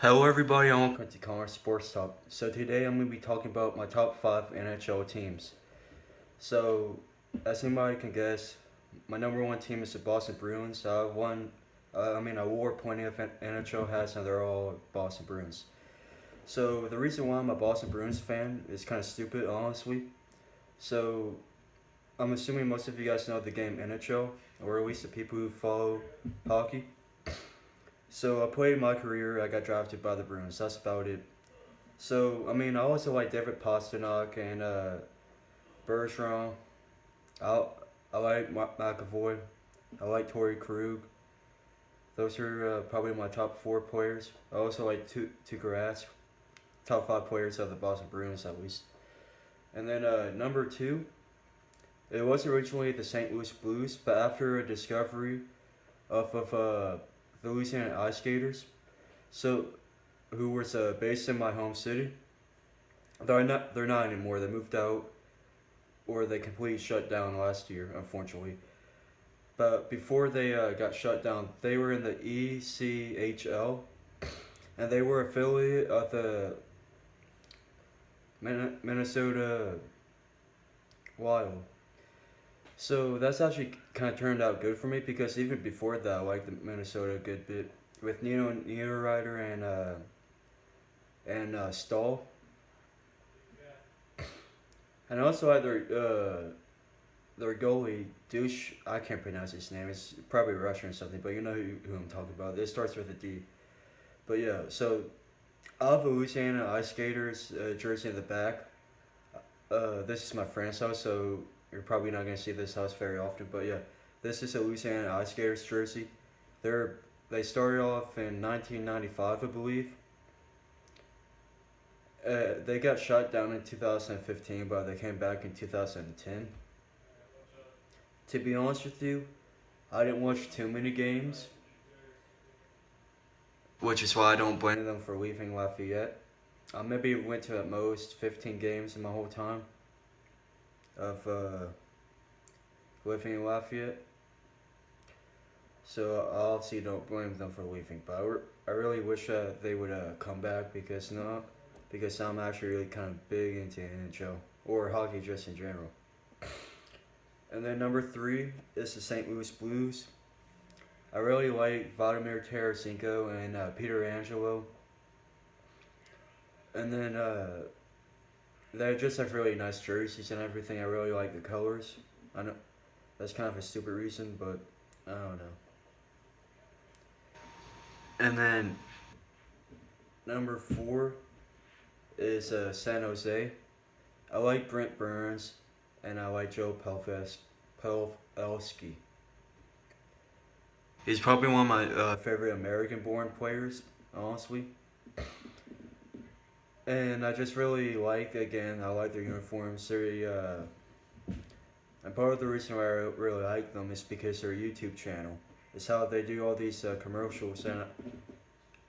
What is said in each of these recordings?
Hello everybody, and welcome to Connor Sports Talk. So today I'm going to be talking about my top 5 NHL teams. So, as anybody can guess, my number one team is the Boston Bruins. I wore plenty of NHL hats and they're all Boston Bruins. So the reason why I'm a Boston Bruins fan is kind of stupid, honestly. So I'm assuming most of you guys know the game NHL, or at least the people who follow hockey. So I played my career. I got drafted by the Bruins. That's about it. I also like David Pastrnak and Bergeron. I I like McAvoy. I like Torrey Krug. Those are probably my top 4 players. I also like Tuukka Rask. Top 5 players of the Boston Bruins at least. And then number 2, it was originally the St. Louis Blues, but after a discovery of the Louisiana Ice Skaters, so who was based in my home city. They're not anymore. They moved out, or they completely shut down last year, unfortunately. But before they got shut down, they were in the ECHL, and they were affiliate of the Minnesota Wild. So that's actually kind of turned out good for me because even before that, I liked the Minnesota a good bit with Nino Niederreiter and Stahl, and also like their goalie douche. I can't pronounce his name. It's probably Russian or something, but you know who I'm talking about. It starts with a D. But yeah, so I have a Louisiana Ice Skaters jersey in the back. This is my friend's house, so you're probably not gonna see this house very often. But yeah, this is a Louisiana Ice Skaters jersey. They're they started off in 1995, I believe. They got shut down in 2015, but they came back in 2010. To be honest with you, I didn't watch too many games, which is why I don't blame them for leaving Lafayette. I maybe went to at most 15 games in my whole time of living in Lafayette. So I obviously don't blame them for leaving, but I really wish they would come back because I'm actually really kind of big into NHL or hockey just in general. And then number 3 is the St. Louis Blues. I really like Vladimir Tarasenko and Peter Angelo. And then they just have really nice jerseys and everything. I really like the colors. I know that's kind of a stupid reason, but I don't know. And then number 4 is San Jose. I like Brent Burns and I like Joe Pavelski. He's probably one of my favorite American-born players, honestly. And I just really I like their uniforms. And part of the reason why I really like them is because their YouTube channel. It's how they do all these commercials,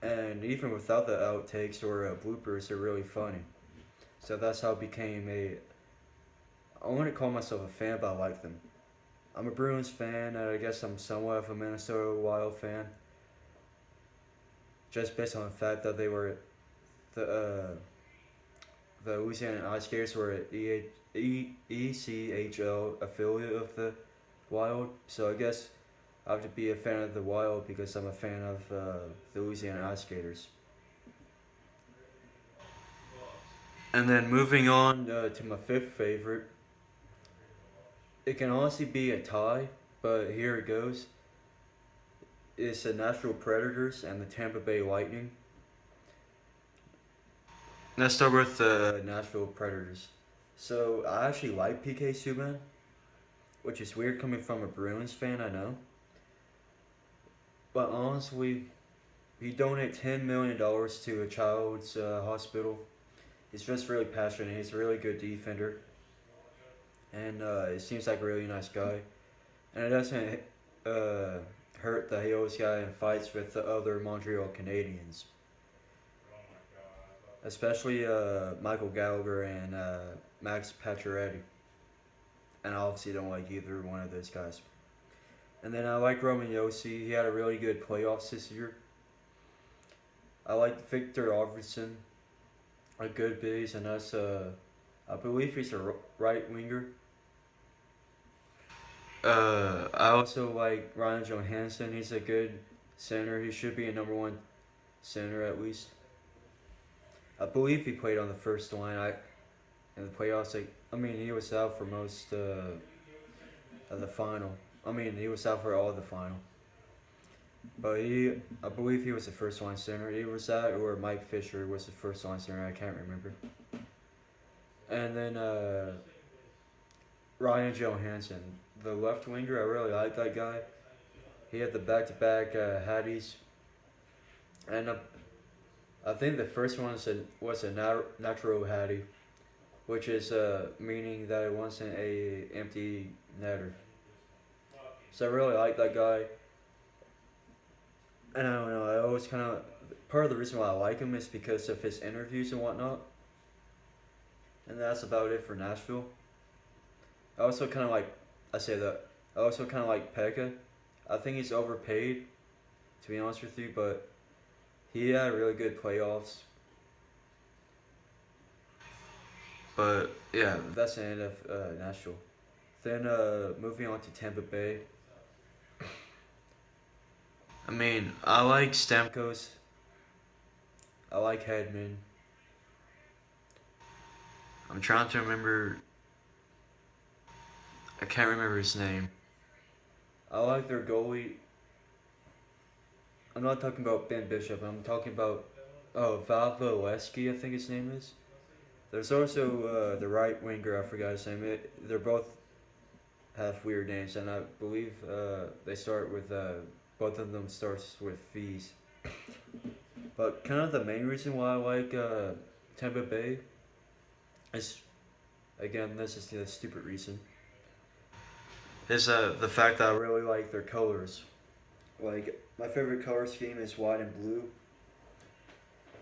and even without the outtakes or bloopers, they're really funny. So that's how I became I wouldn't call myself a fan, but I like them. I'm a Bruins fan, and I guess I'm somewhat of a Minnesota Wild fan, just based on the fact that they were the uh, the Louisiana Ice Skaters were an ECHL affiliate of the Wild. So I guess I have to be a fan of the Wild because I'm a fan of the Louisiana Ice Skaters. And then moving on to my 5th favorite, it can honestly be a tie, but here it goes. It's the Nashville Predators and the Tampa Bay Lightning. Let's start with the Nashville Predators. So I actually like PK Subban, which is weird coming from a Bruins fan, I know. But honestly, he donated $10 million to a child's hospital. He's just really passionate. He's a really good defender, and it seems like a really nice guy. And it doesn't hurt that he always got in fights with the other Montreal Canadiens, especially Michael Gallagher and Max Pacioretty. And I obviously don't like either one of those guys. And then I like Roman Yossi. He had a really good playoffs this year. I like Victor Arvidsson, a good base, and that's I believe he's a right winger. I also like Ryan Johansson. He's a good center. He should be a number one center at least. I believe he played on the first line. In the playoffs. He was out for most of the final. He was out for all of the final. But I believe he was the first line center. He was that, or Mike Fisher was the first line center. I can't remember. And then Ryan Johansson, the left winger. I really like that guy. He had the back-to-back Hatties, and I think the first one was a natural Hattie, which is meaning that it wasn't a empty netter. So I really like that guy. And I don't know. I always kind of part of the reason why I like him is because of his interviews and whatnot. And that's about it for Nashville. I also kind of like I say that. I also kind of like Pekka. I think he's overpaid, to be honest with you, but he had really good playoffs. But yeah, that's the end of Nashville. Then moving on to Tampa Bay. I like Stamkos. I like Hedman. I'm trying to remember. I can't remember his name. I like their goalie. I'm not talking about Ben Bishop. I'm talking about Valvoleski, I think his name is. There's also the right winger. I forgot his name. They're both have weird names, and I believe they start with both of them starts with V's. But kind of the main reason why I like Tampa Bay is, again, this is a stupid reason, is the fact that I really like their colors. Like, my favorite color scheme is white and blue.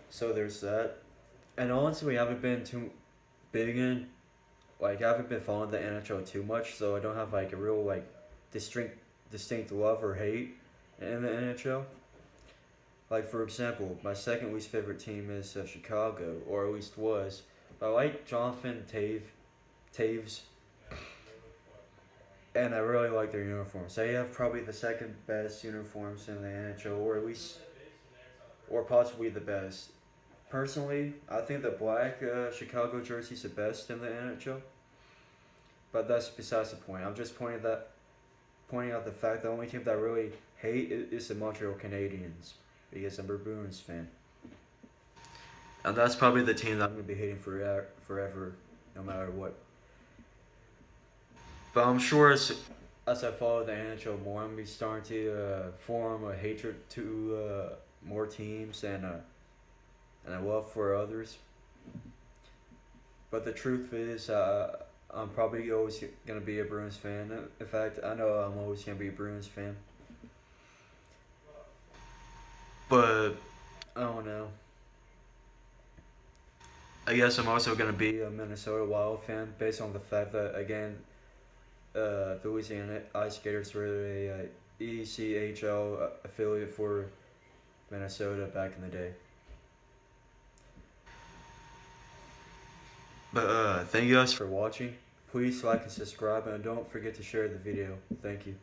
So there's that. And honestly, I haven't been too big in, I haven't been following the NHL too much, so I don't have like a real distinct love or hate in the NHL. Like, for example, my second least favorite team is Chicago, or at least was. I like Jonathan Taves, and I really like their uniforms. They have probably the second best uniforms in the NHL, or possibly the best. Personally, I think the black Chicago jersey is the best in the NHL, but that's besides the point. I'm just pointing out the fact the only team that I really hate is the Montreal Canadiens, because I'm a Bruins fan. And that's probably the team that I'm going to be hating forever, no matter what. But I'm sure as I follow the NHL more, I'm going to be starting to form a hatred to more teams and a love for others. But the truth is, I'm probably always going to be a Bruins fan. In fact, I know I'm always going to be a Bruins fan. But I don't know. I guess I'm also going to be a Minnesota Wild fan based on the fact that, again, the Louisiana Ice Gators were a ECHL affiliate for Minnesota back in the day. But thank you guys for watching. Please like and subscribe, and don't forget to share the video. Thank you.